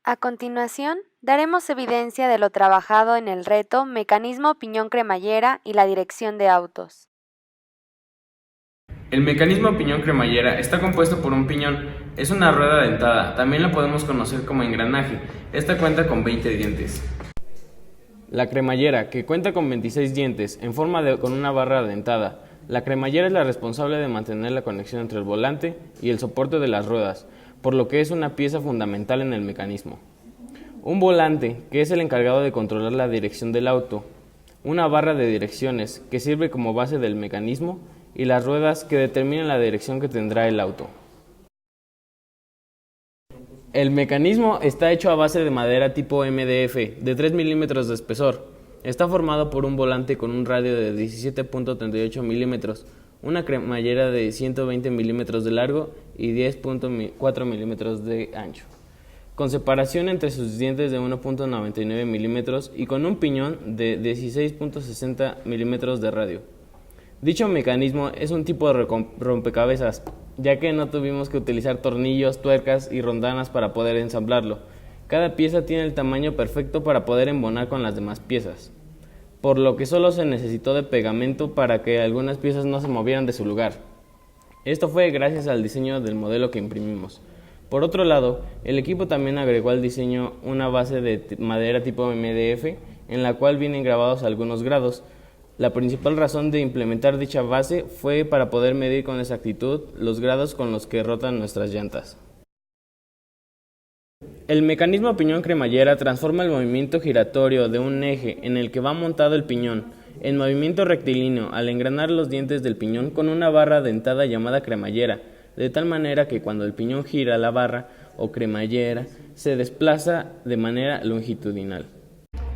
A continuación, daremos evidencia de lo trabajado en el reto Mecanismo piñón-cremallera y la dirección de autos. El mecanismo piñón-cremallera está compuesto por un piñón. Es una rueda dentada, también la podemos conocer como engranaje. Esta cuenta con 20 dientes. La cremallera, que cuenta con 26 dientes, en forma con una barra dentada. La cremallera es la responsable de mantener la conexión entre el volante y el soporte de las ruedas, por lo que es una pieza fundamental en el mecanismo. Un volante, que es el encargado de controlar la dirección del auto. Una barra de direcciones, que sirve como base del mecanismo, y las ruedas, que determinan la dirección que tendrá el auto. El mecanismo está hecho a base de madera tipo MDF, de 3 milímetros de espesor. Está formado por un volante con un radio de 17.38 milímetros, una cremallera de 120 milímetros de largo y 10.4 milímetros de ancho, con separación entre sus dientes de 1.99 milímetros y con un piñón de 16.60 milímetros de radio. Dicho mecanismo es un tipo de rompecabezas, ya que no tuvimos que utilizar tornillos, tuercas y rondanas para poder ensamblarlo. Cada pieza tiene el tamaño perfecto para poder embonar con las demás piezas, por lo que solo se necesitó de pegamento para que algunas piezas no se movieran de su lugar. Esto fue gracias al diseño del modelo que imprimimos. Por otro lado, el equipo también agregó al diseño una base de madera tipo MDF, en la cual vienen grabados algunos grados. La principal razón de implementar dicha base fue para poder medir con exactitud los grados con los que rotan nuestras llantas. El mecanismo piñón-cremallera transforma el movimiento giratorio de un eje en el que va montado el piñón en movimiento rectilíneo al engranar los dientes del piñón con una barra dentada llamada cremallera, de tal manera que cuando el piñón gira, la barra o cremallera se desplaza de manera longitudinal.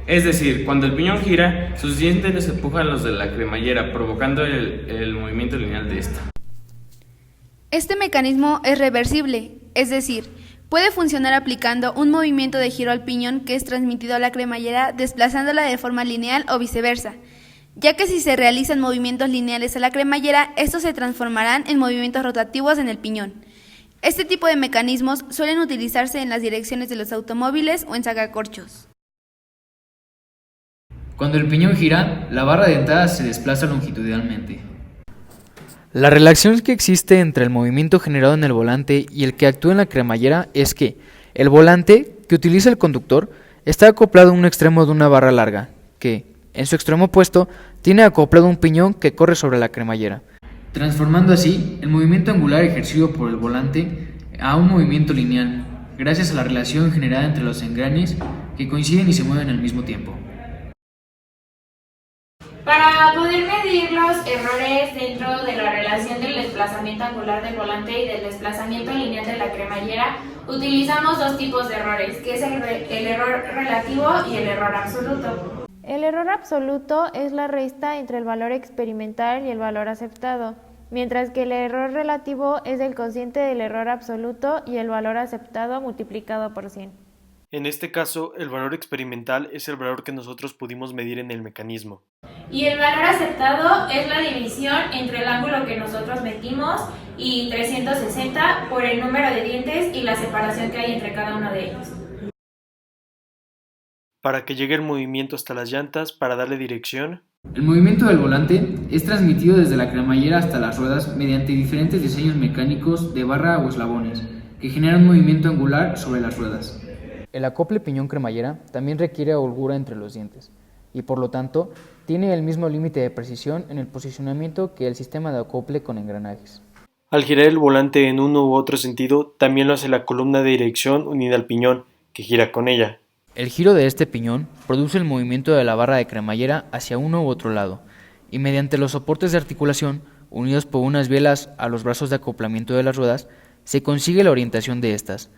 Es decir, cuando el piñón gira, sus dientes empujan los de la cremallera, provocando el movimiento lineal de esta. Este mecanismo es reversible, es decir, puede funcionar aplicando un movimiento de giro al piñón que es transmitido a la cremallera desplazándola de forma lineal o viceversa, ya que si se realizan movimientos lineales a la cremallera, estos se transformarán en movimientos rotativos en el piñón. Este tipo de mecanismos suelen utilizarse en las direcciones de los automóviles o en sacacorchos. Cuando el piñón gira, la barra dentada se desplaza longitudinalmente. La relación que existe entre el movimiento generado en el volante y el que actúa en la cremallera es que el volante que utiliza el conductor está acoplado a un extremo de una barra larga, que, en su extremo opuesto, tiene acoplado un piñón que corre sobre la cremallera, transformando así el movimiento angular ejercido por el volante a un movimiento lineal, gracias a la relación generada entre los engranes que coinciden y se mueven al mismo tiempo. Para poder medir los errores dentro de la relación del desplazamiento angular del volante y del desplazamiento lineal de la cremallera, utilizamos dos tipos de errores, que es el error relativo y el error absoluto. El error absoluto es la resta entre el valor experimental y el valor aceptado, mientras que el error relativo es el cociente del error absoluto y el valor aceptado multiplicado por 100. En este caso, el valor experimental es el valor que nosotros pudimos medir en el mecanismo. Y el valor aceptado es la división entre el ángulo que nosotros metimos y 360 por el número de dientes y la separación que hay entre cada uno de ellos. Para que llegue el movimiento hasta las llantas para darle dirección. El movimiento del volante es transmitido desde la cremallera hasta las ruedas mediante diferentes diseños mecánicos de barra o eslabones, que generan un movimiento angular sobre las ruedas. El acople piñón-cremallera también requiere holgura entre los dientes y por lo tanto tiene el mismo límite de precisión en el posicionamiento que el sistema de acople con engranajes. Al girar el volante en uno u otro sentido, también lo hace la columna de dirección unida al piñón, que gira con ella. El giro de este piñón produce el movimiento de la barra de cremallera hacia uno u otro lado y mediante los soportes de articulación unidos por unas bielas a los brazos de acoplamiento de las ruedas se consigue la orientación de estas.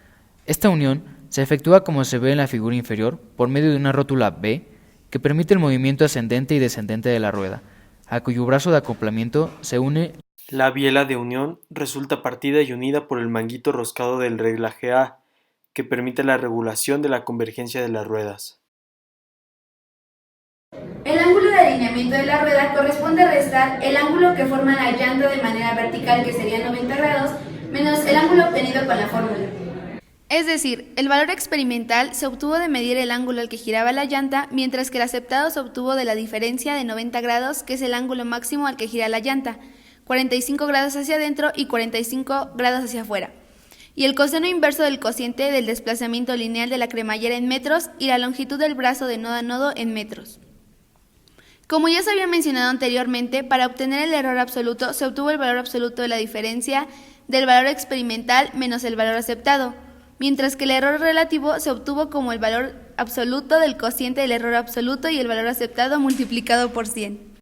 Esta unión se efectúa como se ve en la figura inferior por medio de una rótula B que permite el movimiento ascendente y descendente de la rueda, a cuyo brazo de acoplamiento se une. La biela de unión resulta partida y unida por el manguito roscado del reglaje A, que permite la regulación de la convergencia de las ruedas. El ángulo de alineamiento de la rueda corresponde a restar el ángulo que forma la llanta de manera vertical, que sería 90 grados, menos el ángulo obtenido con la fórmula. Es decir, el valor experimental se obtuvo de medir el ángulo al que giraba la llanta, mientras que el aceptado se obtuvo de la diferencia de 90 grados, que es el ángulo máximo al que gira la llanta, 45 grados hacia adentro y 45 grados hacia afuera, y el coseno inverso del cociente del desplazamiento lineal de la cremallera en metros y la longitud del brazo de nodo a nodo en metros. Como ya se había mencionado anteriormente, para obtener el error absoluto se obtuvo el valor absoluto de la diferencia del valor experimental menos el valor aceptado, mientras que el error relativo se obtuvo como el valor absoluto del cociente del error absoluto y el valor aceptado multiplicado por 100.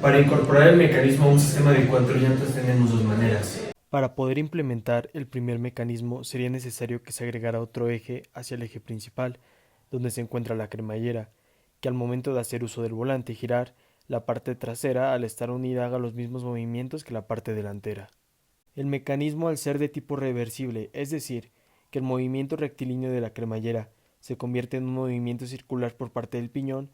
Para incorporar el mecanismo a un sistema de 4 llantas tenemos dos maneras. Para poder implementar el primer mecanismo sería necesario que se agregara otro eje hacia el eje principal, donde se encuentra la cremallera, que al momento de hacer uso del volante y girar, la parte trasera al estar unida haga los mismos movimientos que la parte delantera. El mecanismo, al ser de tipo reversible, es decir, que el movimiento rectilíneo de la cremallera se convierte en un movimiento circular por parte del piñón,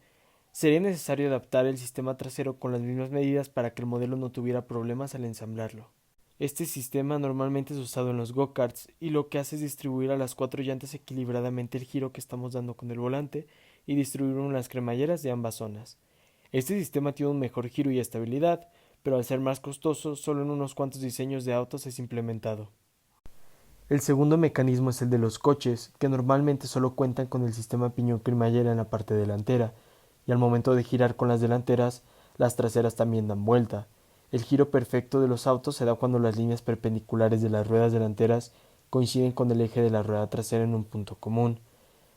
sería necesario adaptar el sistema trasero con las mismas medidas para que el modelo no tuviera problemas al ensamblarlo. Este sistema normalmente es usado en los go-karts y lo que hace es distribuir a las 4 llantas equilibradamente el giro que estamos dando con el volante y distribuirlo en las cremalleras de ambas zonas. Este sistema tiene un mejor giro y estabilidad, pero al ser más costoso, solo en unos cuantos diseños de autos es implementado. El segundo mecanismo es el de los coches, que normalmente solo cuentan con el sistema piñón-cremallera en la parte delantera, y al momento de girar con las delanteras, las traseras también dan vuelta. El giro perfecto de los autos se da cuando las líneas perpendiculares de las ruedas delanteras coinciden con el eje de la rueda trasera en un punto común.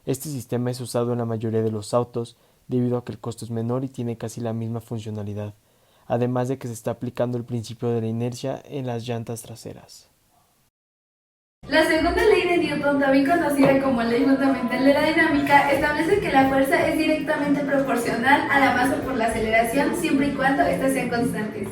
Este sistema es usado en la mayoría de los autos debido a que el costo es menor y tiene casi la misma funcionalidad, además de que se está aplicando el principio de la inercia en las llantas traseras. La segunda ley de Newton, también conocida como ley fundamental de la dinámica, establece que la fuerza es directamente proporcional a la masa por la aceleración, siempre y cuando éstas sean constantes.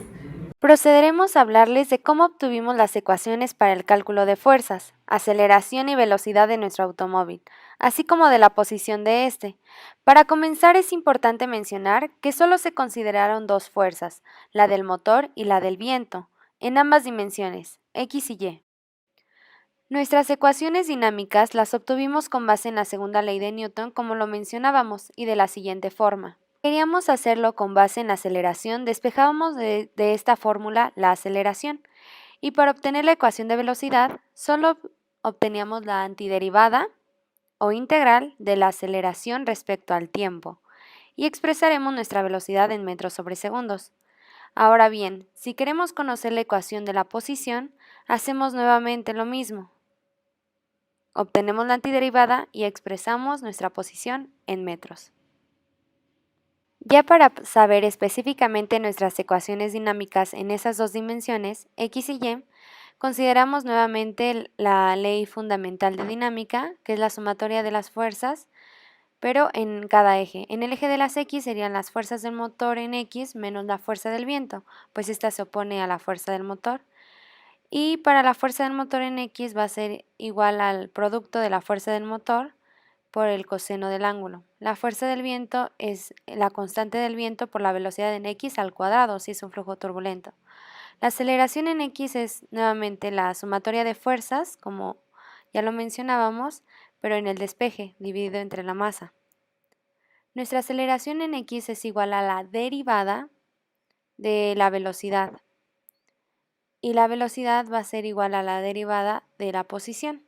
Procederemos a hablarles de cómo obtuvimos las ecuaciones para el cálculo de fuerzas, aceleración y velocidad de nuestro automóvil, así como de la posición de este. Para comenzar es importante mencionar que solo se consideraron dos fuerzas, la del motor y la del viento, en ambas dimensiones, x y y. Nuestras ecuaciones dinámicas las obtuvimos con base en la segunda ley de Newton, como lo mencionábamos, y de la siguiente forma. Queríamos hacerlo con base en la aceleración, despejábamos de esta fórmula la aceleración, y para obtener la ecuación de velocidad, solo obteníamos la antiderivada o integral de la aceleración respecto al tiempo, y expresaremos nuestra velocidad en metros sobre segundos. Ahora bien, si queremos conocer la ecuación de la posición, hacemos nuevamente lo mismo. Obtenemos la antiderivada y expresamos nuestra posición en metros. Ya para saber específicamente nuestras ecuaciones dinámicas en esas dos dimensiones, x y y, consideramos nuevamente la ley fundamental de dinámica, que es la sumatoria de las fuerzas, pero en cada eje. En el eje de las x serían las fuerzas del motor en x menos la fuerza del viento, pues esta se opone a la fuerza del motor. Y para la fuerza del motor en x va a ser igual al producto de la fuerza del motor por el coseno del ángulo. La fuerza del viento es la constante del viento por la velocidad en x al cuadrado, si es un flujo turbulento. La aceleración en x es nuevamente la sumatoria de fuerzas, como ya lo mencionábamos, pero en el despeje, dividido entre la masa. Nuestra aceleración en x es igual a la derivada de la velocidad, y la velocidad va a ser igual a la derivada de la posición.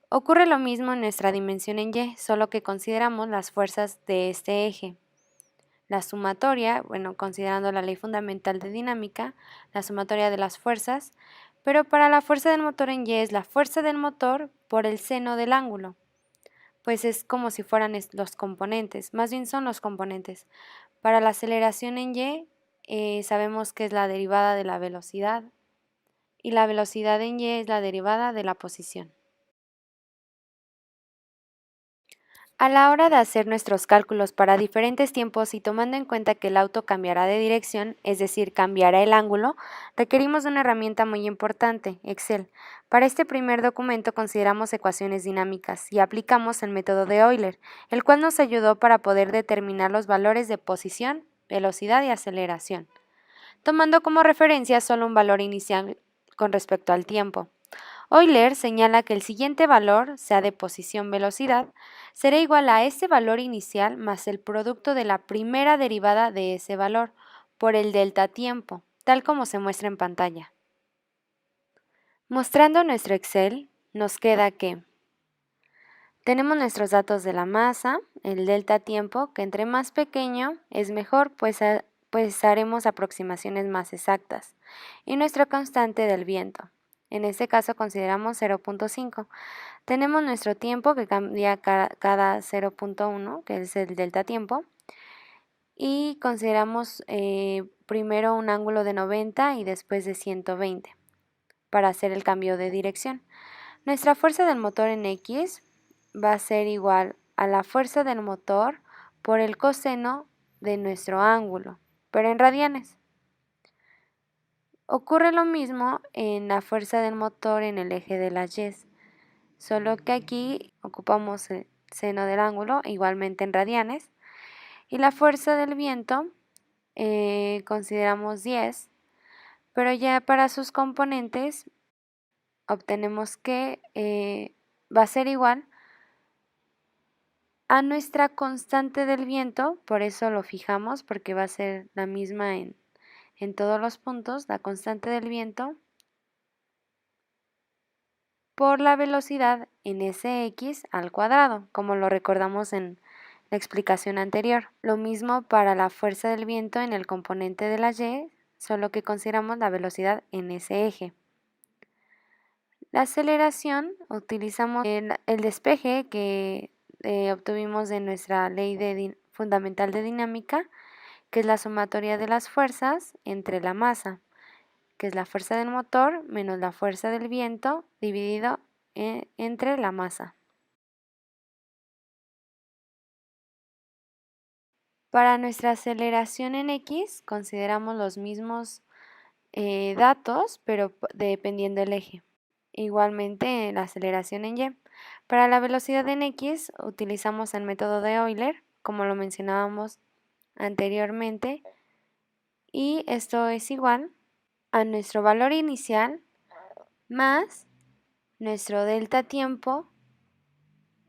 Ocurre lo mismo en nuestra dimensión en y, solo que consideramos las fuerzas de este eje. La sumatoria, considerando la ley fundamental de dinámica, la sumatoria de las fuerzas, pero para la fuerza del motor en y es la fuerza del motor por el seno del ángulo, pues es como si fueran los componentes, más bien son los componentes. Para la aceleración en y, sabemos que es la derivada de la velocidad, y la velocidad en y es la derivada de la posición. A la hora de hacer nuestros cálculos para diferentes tiempos y tomando en cuenta que el auto cambiará de dirección, es decir, cambiará el ángulo, requerimos de una herramienta muy importante, Excel. Para este primer documento consideramos ecuaciones dinámicas y aplicamos el método de Euler, el cual nos ayudó para poder determinar los valores de posición, velocidad y aceleración, tomando como referencia solo un valor inicial con respecto al tiempo. Euler señala que el siguiente valor, sea de posición-velocidad, será igual a ese valor inicial más el producto de la primera derivada de ese valor por el delta tiempo, tal como se muestra en pantalla. Mostrando nuestro Excel, nos queda que tenemos nuestros datos de la masa, el delta tiempo, que entre más pequeño es mejor, pues haremos aproximaciones más exactas, y nuestra constante del viento. En este caso consideramos 0.5. Tenemos nuestro tiempo que cambia cada 0.1, que es el delta tiempo, y consideramos primero un ángulo de 90 y después de 120 para hacer el cambio de dirección. Nuestra fuerza del motor en X va a ser igual a la fuerza del motor por el coseno de nuestro ángulo, pero en radianes. Ocurre lo mismo en la fuerza del motor en el eje de las Y, solo que aquí ocupamos el seno del ángulo, igualmente en radianes, y la fuerza del viento consideramos 10, pero ya para sus componentes obtenemos que va a ser igual a nuestra constante del viento, por eso lo fijamos, porque va a ser la misma en todos los puntos, la constante del viento por la velocidad en Sx al cuadrado, como lo recordamos en la explicación anterior. Lo mismo para la fuerza del viento en el componente de la y, solo que consideramos la velocidad en ese eje. La aceleración, utilizamos el despeje que obtuvimos de nuestra ley fundamental de dinámica, que es la sumatoria de las fuerzas entre la masa, que es la fuerza del motor menos la fuerza del viento dividido entre la masa. Para nuestra aceleración en X consideramos los mismos datos, pero dependiendo del eje. Igualmente la aceleración en Y. Para la velocidad en X utilizamos el método de Euler, como lo mencionábamos anteriormente, y esto es igual a nuestro valor inicial más nuestro delta tiempo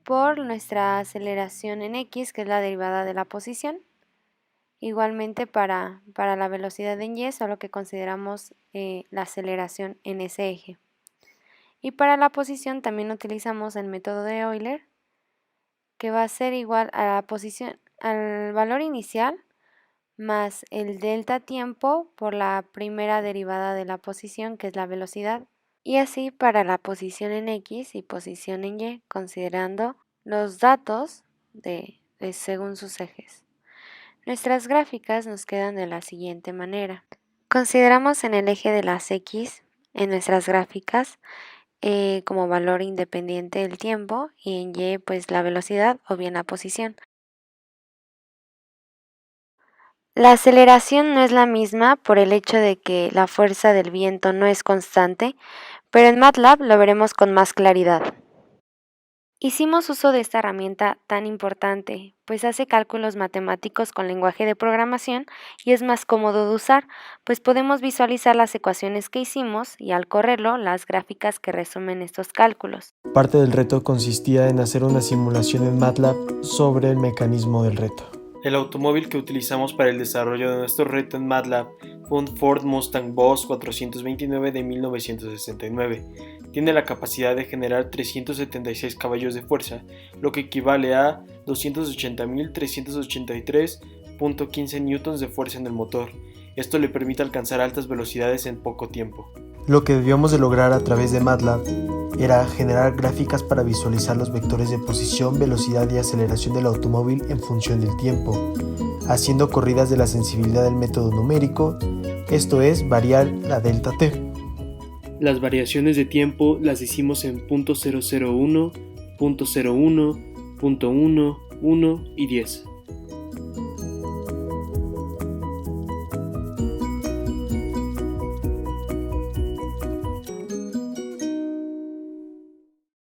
por nuestra aceleración en X, que es la derivada de la posición. Igualmente para la velocidad en Y, solo que consideramos la aceleración en ese eje. Y para la posición también utilizamos el método de Euler, que va a ser igual a la posición, al valor inicial más el delta tiempo por la primera derivada de la posición, que es la velocidad, y así para la posición en X y posición en Y, considerando los datos según sus ejes. Nuestras gráficas nos quedan de la siguiente manera. Consideramos en el eje de las X, en nuestras gráficas, como valor independiente el tiempo, y en Y pues la velocidad o bien la posición. La aceleración no es la misma por el hecho de que la fuerza del viento no es constante, pero en MATLAB lo veremos con más claridad. Hicimos uso de esta herramienta tan importante, pues hace cálculos matemáticos con lenguaje de programación y es más cómodo de usar, pues podemos visualizar las ecuaciones que hicimos y al correrlo las gráficas que resumen estos cálculos. Parte del reto consistía en hacer una simulación en MATLAB sobre el mecanismo del reto. El automóvil que utilizamos para el desarrollo de nuestro reto en MATLAB fue un Ford Mustang Boss 429 de 1969. Tiene la capacidad de generar 376 caballos de fuerza, lo que equivale a 280.383.15 newtons de fuerza en el motor. Esto le permite alcanzar altas velocidades en poco tiempo. Lo que debíamos de lograr a través de MATLAB era generar gráficas para visualizar los vectores de posición, velocidad y aceleración del automóvil en función del tiempo, haciendo corridas de la sensibilidad del método numérico, esto es, variar la delta t. Las variaciones de tiempo las hicimos en .001, .01, .1, 1 y 10.